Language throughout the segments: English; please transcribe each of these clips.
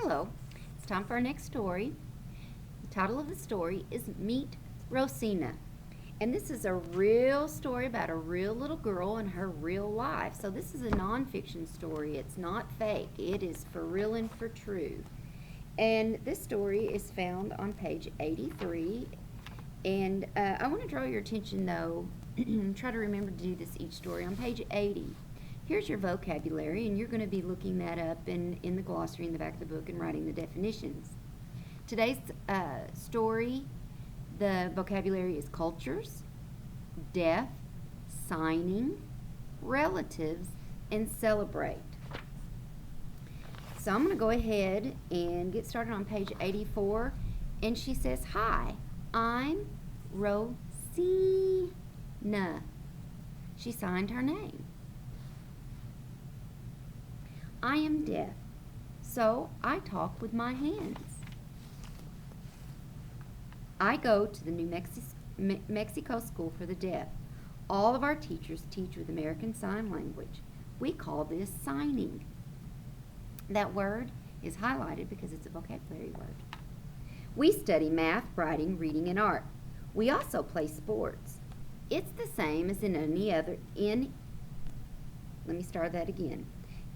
Hello, it's time for our next story. The title of the story is Meet Rosina. And this is a real story about a real little girl and her real life. So, this is a nonfiction story. It's not fake, it is for real and for true. And this story is found on page 83. And I want to draw your attention though, try to remember to do this each story. On page 80, here's your vocabulary, and you're going to be looking that up in the glossary in the back of the book and writing the definitions. Today's story, the vocabulary is cultures, death, signing, relatives, and celebrate. So I'm going to go ahead and get started on page 84. And she says, "Hi, I'm Rosina." She signed her name. "I am deaf, so I talk with my hands. I go to the Mexico School for the Deaf. All of our teachers teach with American Sign Language. We call this signing." That word is highlighted because it's a vocabulary word. "We study math, writing, reading, and art. We also play sports. It's the same as in any other let me start that again.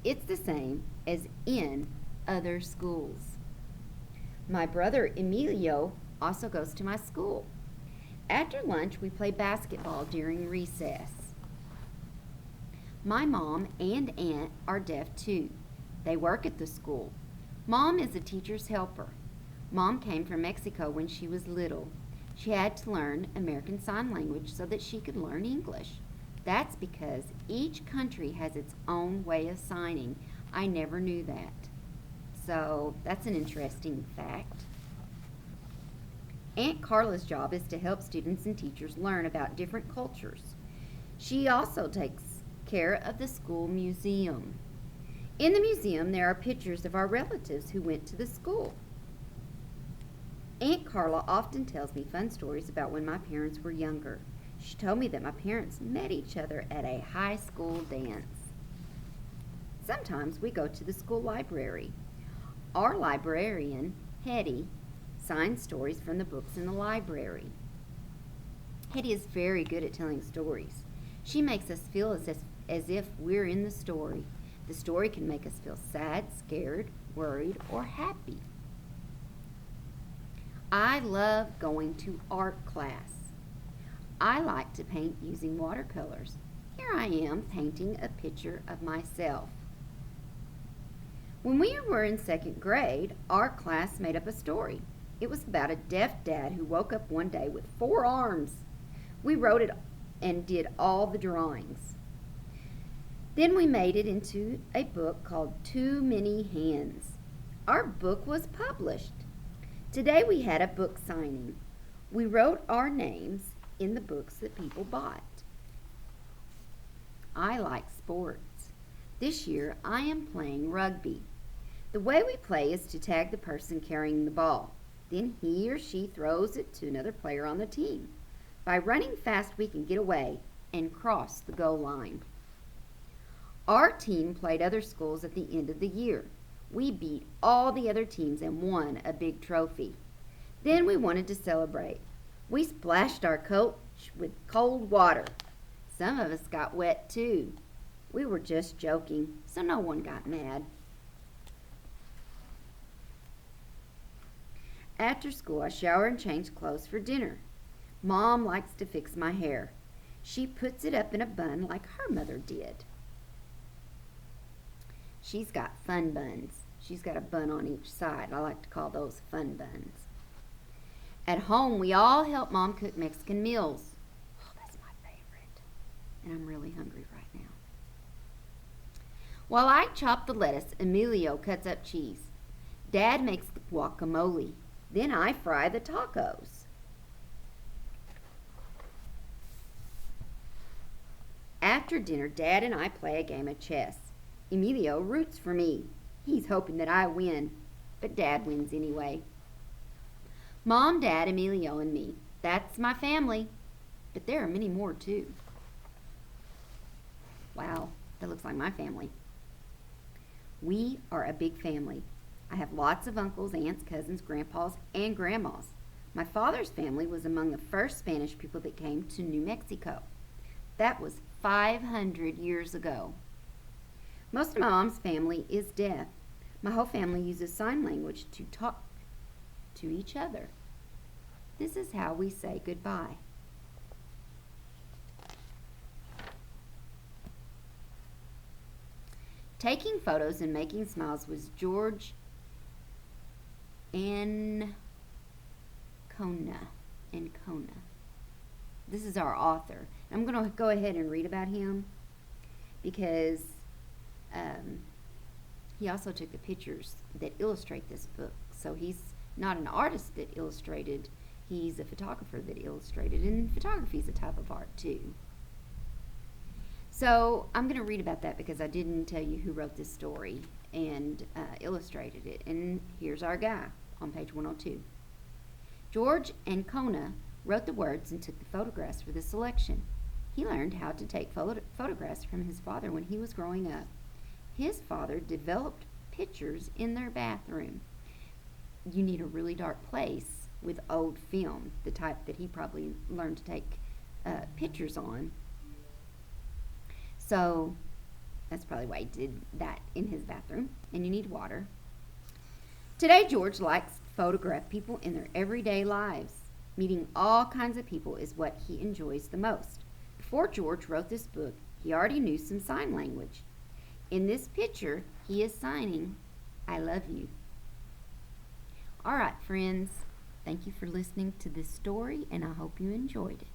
It's the same as in other schools. My brother Emilio also goes to my school. After lunch, we play basketball during recess. My mom and aunt are deaf too. They work at the school. Mom is a teacher's helper. Mom came from Mexico when she was little. She had to learn American Sign Language so that she could learn English. That's because each country has its own way of signing. I never knew that." So that's an interesting fact. Aunt Carla's job is to help students and teachers learn about different cultures. She also takes care of the school museum. In the museum, there are pictures of our relatives who went to the school. Aunt Carla often tells me fun stories about when my parents were younger. She told me that my parents met each other at a high school dance. Sometimes we go to the school library. Our librarian, Hetty, signs stories from the books in the library. Hetty is very good at telling stories. She makes us feel as if we're in the story. The story can make us feel sad, scared, worried, or happy. I love going to art class. I like to paint using watercolors. Here I am painting a picture of myself. When we were in second grade, our class made up a story. It was about a deaf dad who woke up one day with 4 arms. We wrote it and did all the drawings. Then we made it into a book called Too Many Hands. Our book was published. Today we had a book signing. We wrote our names in the books that people bought. I like sports. This year I am playing rugby. The way we play is to tag the person carrying the ball. Then he or she throws it to another player on the team. By running fast we can get away and cross the goal line. Our team played other schools at the end of the year. We beat all the other teams and won a big trophy. Then we wanted to celebrate. We splashed our coach with cold water. Some of us got wet too. We were just joking, so no one got mad. After school, I shower and change clothes for dinner. Mom likes to fix my hair. She puts it up in a bun like her mother did. She's got fun buns. She's got a bun on each side. I like to call those fun buns. At home, we all help Mom cook Mexican meals. Oh, that's my favorite. And I'm really hungry right now. While I chop the lettuce, Emilio cuts up cheese. Dad makes the guacamole. Then I fry the tacos. After dinner, Dad and I play a game of chess. Emilio roots for me. He's hoping that I win, but Dad wins anyway. Mom, Dad, Emilio, and me. That's my family, but there are many more too. Wow, that looks like my family. We are a big family. I have lots of uncles, aunts, cousins, grandpas, and grandmas. My father's family was among the first Spanish people that came to New Mexico. That was 500 years ago. Most of my mom's family is deaf. My whole family uses sign language to talk to each other. This is how we say goodbye. Taking photos and making smiles was George Ancona. Ancona. This is our author. I'm going to go ahead and read about him because he also took the pictures that illustrate this book. So he's not an artist that illustrated, he's a photographer that illustrated, and photography is a type of art too. So I'm going to read about that because I didn't tell you who wrote this story and illustrated it. And here's our guy on page 102. George Ancona wrote the words and took the photographs for this selection. He learned how to take photographs from his father when he was growing up. His father developed pictures in their bathroom. You need a really dark place with old film, the type that he probably learned to take pictures on. So that's probably why he did that in his bathroom. And you need water. Today, George likes to photograph people in their everyday lives. Meeting all kinds of people is what he enjoys the most. Before George wrote this book, he already knew some sign language. In this picture, he is signing, I love you. All right, friends. Thank you for listening to this story, and I hope you enjoyed it.